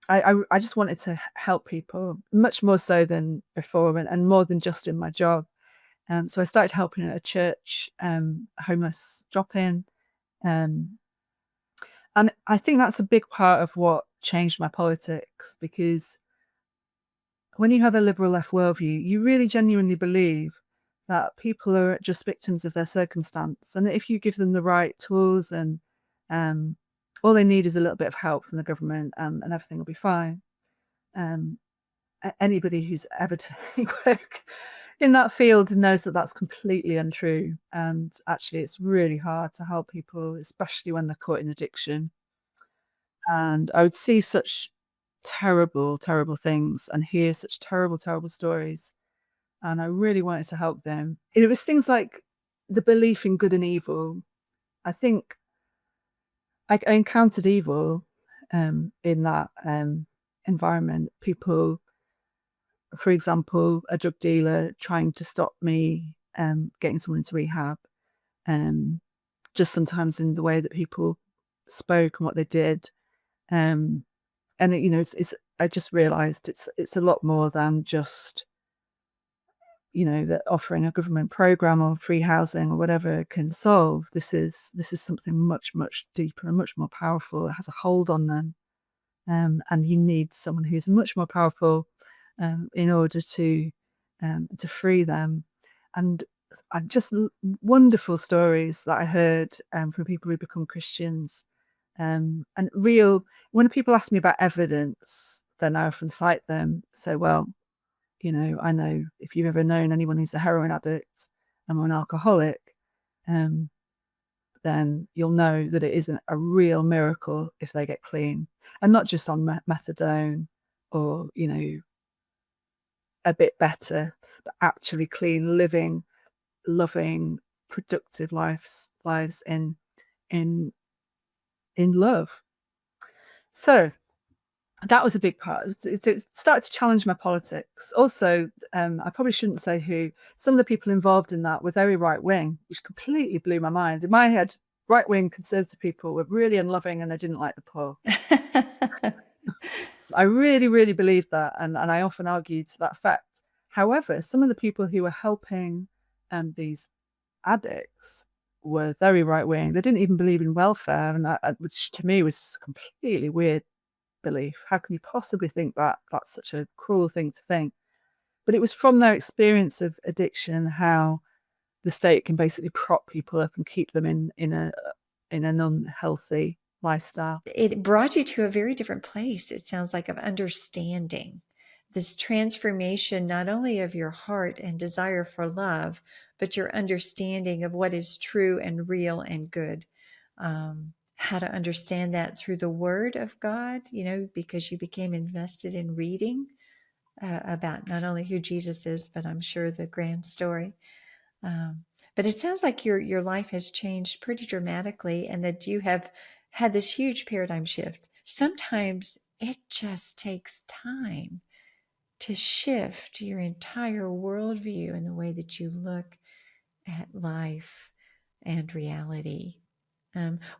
I just wanted to help people much more so than before, and more than just in my job. So I started helping at a church, homeless drop-in, um, and I think that's a big part of what changed my politics, because when you have a liberal left worldview, you really genuinely believe that people are just victims of their circumstance, and that if you give them the right tools and um, all they need is a little bit of help from the government, and everything will be fine. Um, Anybody who's ever done any work in that field knows that that's completely untrue. And actually, it's really hard to help people, especially when they're caught in addiction. And I would see such terrible, terrible things and hear such terrible, terrible stories. And I really wanted to help them. It was things like the belief in good and evil. I think I encountered evil in that environment. People, for example, a drug dealer trying to stop me getting someone into rehab, um, just sometimes in the way that people spoke and what they did. Um, and it's I just realised it's a lot more than just that offering a government program or free housing or whatever can solve. This is something much, much deeper and much more powerful. It has a hold on them, and you need someone who's much more powerful in order to free them. And just wonderful stories that I heard from people who become Christians. And real, when people ask me about evidence, then I often cite them. So, well, I know if you've ever known anyone who's a heroin addict or an alcoholic, um, then you'll know that it isn't a real miracle if they get clean, and not just on methadone or a bit better, but actually clean, living, loving, productive lives in in love. So that was a big part. It started to challenge my politics. Also, I probably shouldn't say who. Some of the people involved in that were very right wing, which completely blew my mind. In my head, right wing conservative people were really unloving and they didn't like the poor. I really, really believed that, and I often argued to that effect. However, some of the people who were helping these addicts were very right wing. They didn't even believe in welfare, and which to me was a completely weird belief. How can you possibly think that? That's such a cruel thing to think. But it was from their experience of addiction how the state can basically prop people up and keep them in an unhealthy lifestyle. It brought you to a very different place, it sounds like, of understanding this transformation, not only of your heart and desire for love, but your understanding of what is true and real and good. How to understand that through the Word of God, because you became invested in reading about not only who Jesus is, but I'm sure the grand story. But it sounds like your life has changed pretty dramatically, and that you have had this huge paradigm shift. Sometimes it just takes time to shift your entire worldview and the way that you look at life and reality.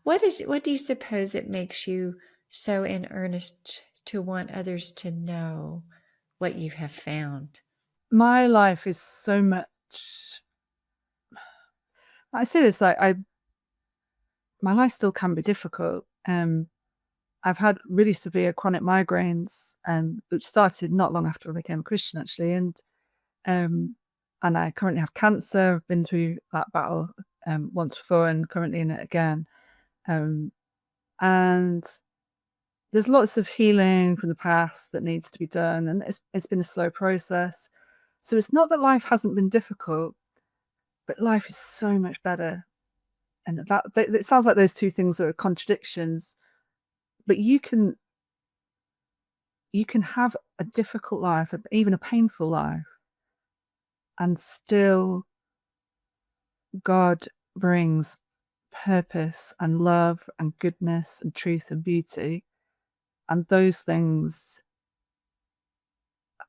What do you suppose it makes you so in earnest to want others to know what you have found? My life is so much. I say this like my life still can be difficult. I've had really severe chronic migraines, which started not long after I became a Christian, actually, um, and I currently have cancer. I've been through that battle once before, and currently in it again. Um, and there's lots of healing from the past that needs to be done, and it's been a slow process. So it's not that life hasn't been difficult, but life is so much better. And that it sounds like those two things are contradictions, but you can have a difficult life, even a painful life, and still God brings purpose and love and goodness and truth and beauty. And those things,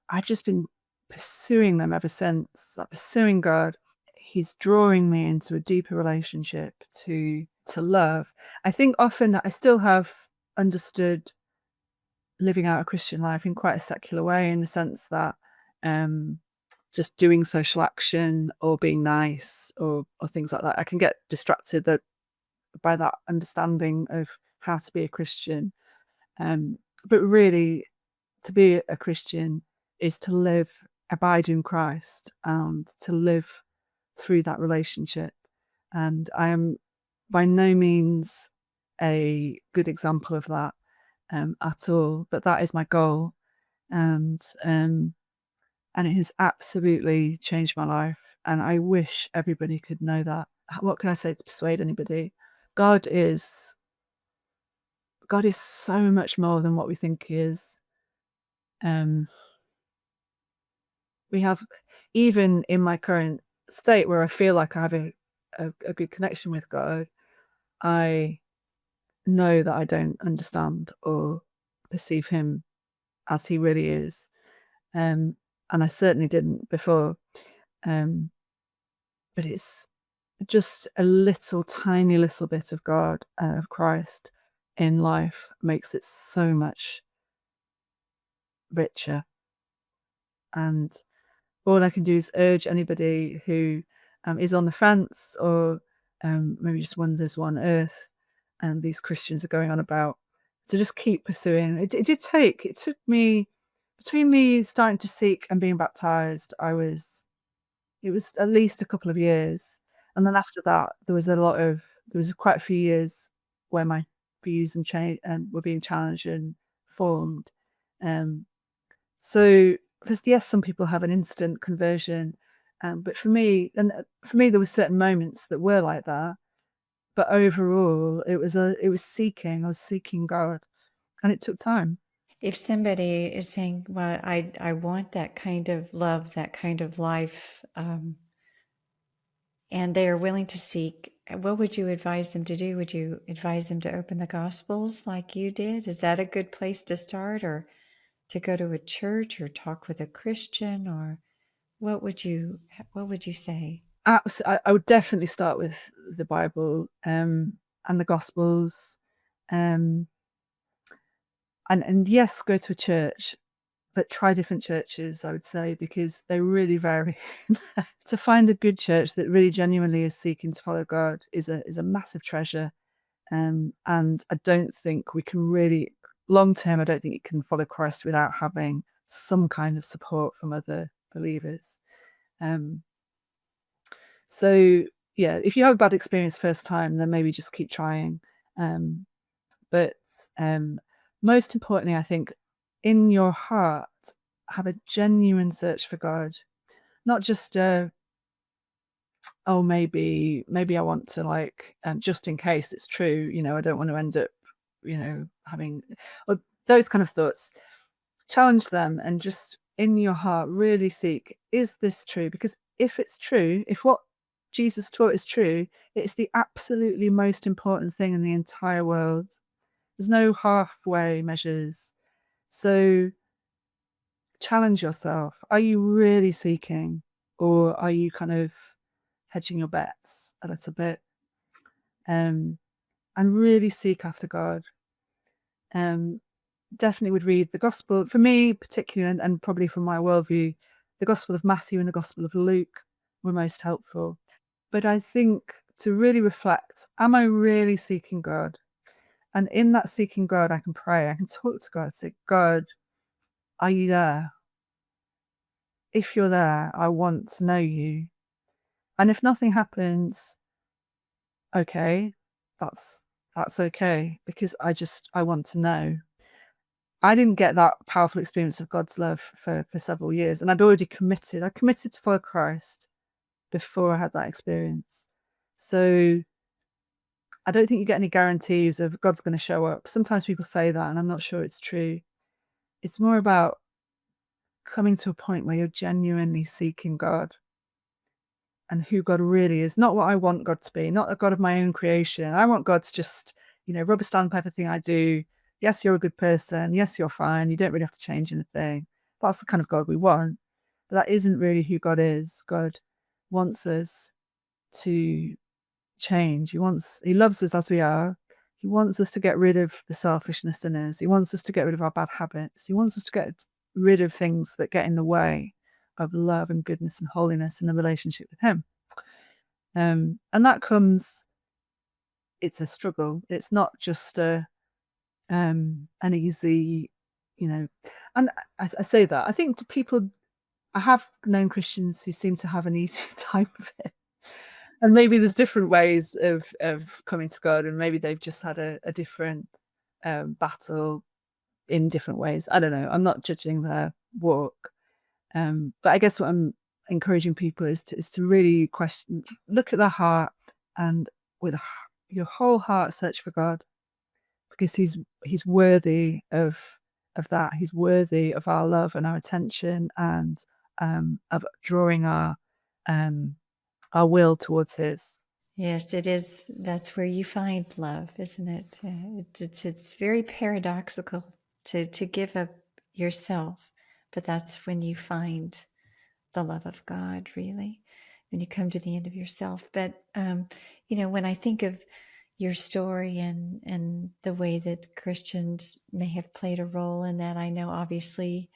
I've just been pursuing them ever since. Like pursuing God. He's drawing me into a deeper relationship to love. I think often I still have understood living out a Christian life in quite a secular way, in the sense that just doing social action or being nice or things like that, I can get distracted by that understanding of how to be a Christian. But really, to be a Christian is to live, abide in Christ, and to live through that relationship. And I am by no means a good example of that at all, but that is my goal, and and it has absolutely changed my life. And I wish everybody could know that. What can I say to persuade anybody? God is God is so much more than what we think He is. Um, we have, even in my current state where I feel like I have a good connection with God, I know that I don't understand or perceive Him as He really is. And I certainly didn't before. Um, but it's just a little tiny little bit of God, of Christ in life makes it so much richer. And all I can do is urge anybody who is on the fence, or maybe just wonders what on earth these Christians are going on about, to just keep pursuing. It took me, between me starting to seek and being baptized, it was at least a couple of years. And then after that, there was quite a few years where my views and change were being challenged and formed. Um, so, because yes, some people have an instant conversion, but for me, there were certain moments that were like that. But overall, it was seeking. I was seeking God, and it took time. If somebody is saying, well, I want that kind of love, that kind of life, and they are willing to seek, what would you advise them to do? Would you advise them to open the Gospels like you did? Is that a good place to start, or to go to a church or talk with a Christian, or what would you say? I would definitely start with the Bible and the Gospels, and yes, go to a church, but try different churches, I would say, because they really vary. To find a good church that really genuinely is seeking to follow God is a massive treasure. And I don't think we can really, long term, I don't think you can follow Christ without having some kind of support from other believers. Um, so yeah, if you have a bad experience first time, then maybe just keep trying. Um, but most importantly, I think in your heart, have a genuine search for God, not just oh, maybe I want to, like, just in case it's true, I don't want to end up, having, or those kind of thoughts. Challenge them and just in your heart really seek, is this true? Because if it's true, if what Jesus taught is true, it's the absolutely most important thing in the entire world. There's no halfway measures. So challenge yourself. Are you really seeking, or are you kind of hedging your bets a little bit? And really seek after God. Um, Definitely would read the gospel, for me particularly, and probably from my worldview, the Gospel of Matthew and the Gospel of Luke were most helpful. But I think to really reflect, am I really seeking God? And in that seeking God, I can pray, I can talk to God, say, God, are you there? If you're there, I want to know you. And if nothing happens, okay, that's okay, because I want to know. I didn't get that powerful experience of God's love for several years, and I'd already committed. I committed to follow Christ before I had that experience. So I don't think you get any guarantees of God's going to show up. Sometimes people say that, and I'm not sure it's true. It's more about coming to a point where you're genuinely seeking God and who God really is, not what I want God to be, not a God of my own creation. I want God to just, rubber stamp everything I do. Yes, you're a good person. Yes, you're fine. You don't really have to change anything. That's the kind of God we want. But that isn't really who God is. God wants us to change. He loves us as we are. He wants us to get rid of the selfishness in us. He wants us to get rid of our bad habits. He wants us to get rid of things that get in the way of love and goodness and holiness in the relationship with him. And that comes, it's a struggle. It's not just an easy, and I say that. I think I have known Christians who seem to have an easier time of it. And maybe there's different ways of coming to God, and maybe they've just had a different battle in different ways. I don't know. I'm not judging their walk. But I guess what I'm encouraging people is to really look at their heart, and with your whole heart search for God, because he's worthy of that. He's worthy of our love and our attention, and of drawing our will towards his. Yes, it is. That's where you find love, isn't it? It's very paradoxical to give up yourself, but that's when you find the love of God, really, when you come to the end of yourself. But when I think of your story and the way that Christians may have played a role in that, I know obviously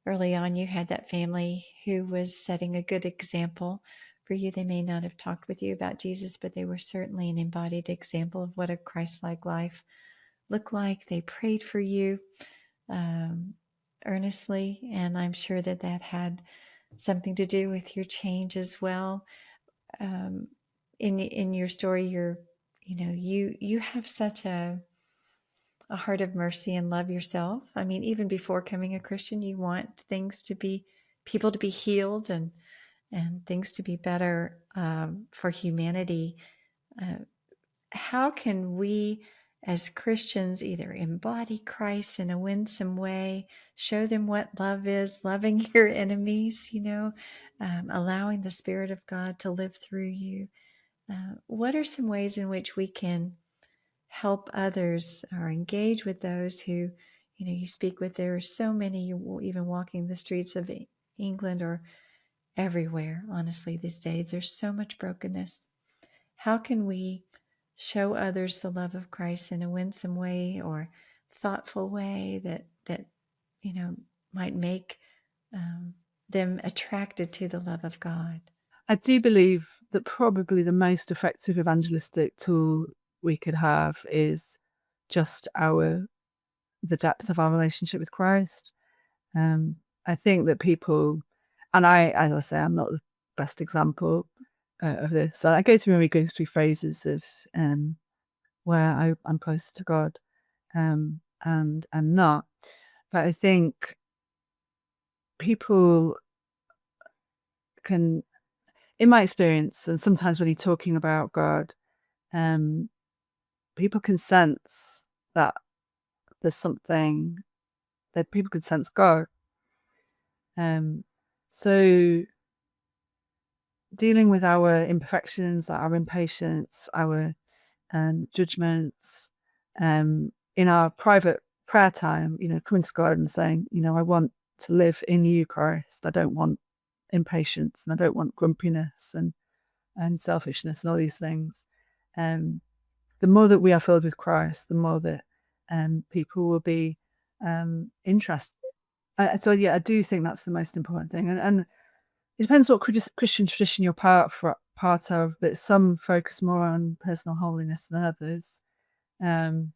early on you had that family who was setting a good example for you. They may not have talked with you about Jesus, but they were certainly an embodied example of what a Christ-like life looked like. They prayed for you earnestly, and I'm sure that had something to do with your change as well. In your story, you have such a heart of mercy and love yourself. I mean, even before becoming a Christian, you want people to be healed and things to be better for humanity. How can we as Christians either embody Christ in a winsome way, show them what love is, loving your enemies, allowing the Spirit of God to live through you? what are some ways in which we can help others or engage with those who, you speak with? There are so many, even walking the streets of England or everywhere, honestly, these days. There's so much brokenness. How can we show others the love of Christ in a winsome way or thoughtful way that might make them attracted to the love of God? I do believe that probably the most effective evangelistic tool we could have is just the depth of our relationship with Christ. I think that people, and as I say, I'm not the best example of this. So I go through phases of where I'm closer to God, and I'm not. But I think people can, in my experience, and sometimes when you're talking about God, people can sense that there's something that people can sense God. So dealing with our imperfections, our impatience, our judgments, in our private prayer time, coming to God and saying, I want to live in you, Christ. I don't want impatience, and I don't want grumpiness and selfishness and all these things. The more that we are filled with Christ, the more that people will be interested. So yeah, I do think that's the most important thing, and it depends what Christian tradition you're part of. But some focus more on personal holiness than others, and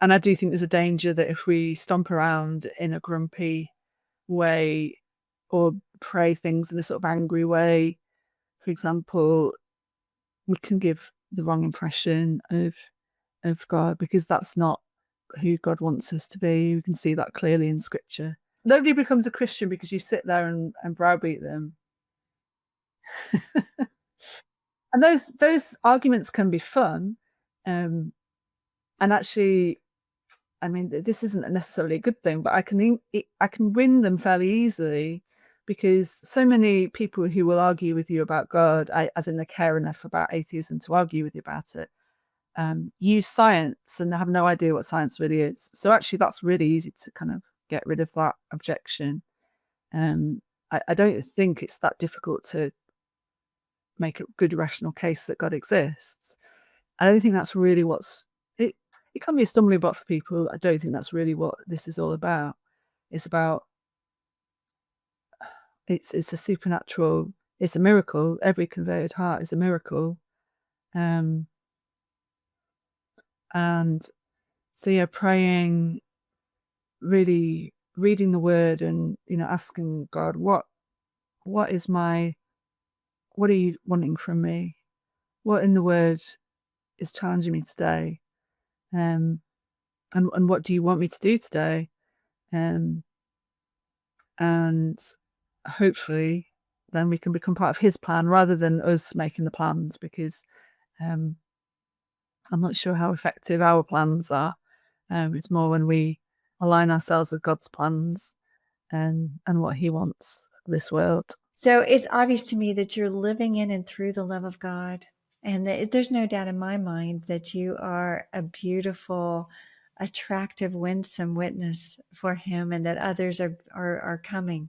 I do think there's a danger that if we stomp around in a grumpy way or pray things in a sort of angry way, for example, we can give the wrong impression of God, because that's not who God wants us to be. We can see that clearly in Scripture. Nobody becomes a Christian because you sit there and browbeat them. And those arguments can be fun, and actually, I mean, this isn't necessarily a good thing, but I can win them fairly easily, because so many people who will argue with you about God, as in they care enough about atheism to argue with you about it, use science and have no idea what science really is. So actually, that's really easy to kind of get rid of that objection. I don't think it's that difficult to make a good rational case that God exists. I don't think that's really it can be a stumbling block for people. I don't think that's really what this is all about. It's about, it's a supernatural, it's a miracle. Every converted heart is a miracle. And so yeah, praying, really reading the word, and asking God, what are you wanting from me? What in the word is challenging me today? And what do you want me to do today? And hopefully then we can become part of his plan rather than us making the plans, because I'm not sure how effective our plans are. It's more when we align ourselves with God's plans and what he wants for this world. So it's obvious to me that you're living in and through the love of God. And there's no doubt in my mind that you are a beautiful, attractive, winsome witness for him, and that others are coming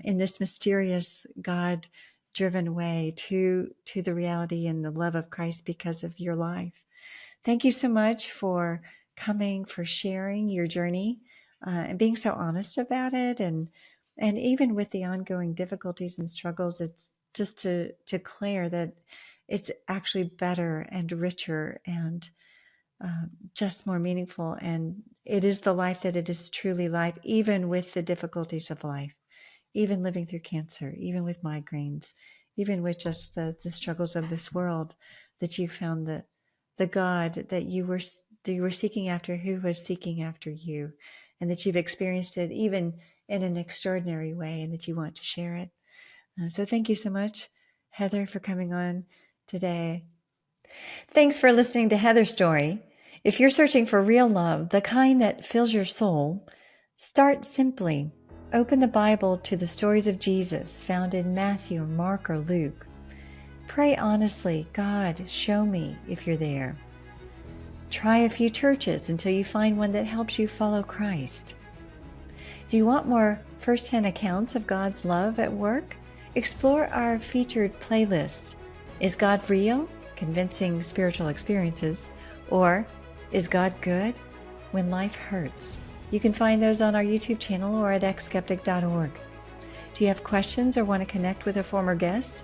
in this mysterious, God-driven way to the reality and the love of Christ because of your life. Thank you so much for coming, for sharing your journey and being so honest about it. And even with the ongoing difficulties and struggles, it's just to declare that it's actually better and richer and just more meaningful. And it is the life that it is truly life, even with the difficulties of life, even living through cancer, even with migraines, even with just the struggles of this world, that you found the God that you were seeking after, who was seeking after you, and that you've experienced it even in an extraordinary way, and that you want to share it. So thank you so much, Heather, for coming on today. Thanks for listening to Heather's story. If you're searching for real love, the kind that fills your soul, start simply. Open the Bible to the stories of Jesus found in Matthew, Mark, or Luke. Pray honestly, God, show me if you're there. Try a few churches until you find one that helps you follow Christ. Do you want more firsthand accounts of God's love at work? Explore our featured playlists. Is God real? Convincing spiritual experiences. Or Is God good? When life hurts. You can find those on our YouTube channel or at eX-skeptic.org. Do you have questions or want to connect with a former guest?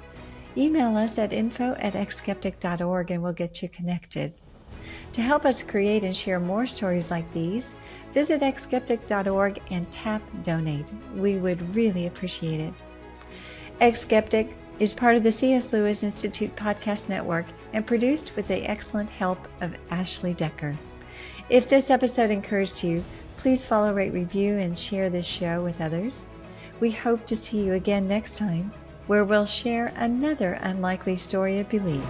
Email us at info@eX-skeptic.org and we'll get you connected. To help us create and share more stories like these, visit eX-skeptic.org and tap Donate. We would really appreciate it. eX-skeptic is part of the C.S. Lewis Institute podcast network and produced with the excellent help of Ashley Decker. If this episode encouraged you, please follow, rate, review, and share this show with others. We hope to see you again next time, where we'll share another unlikely story of belief.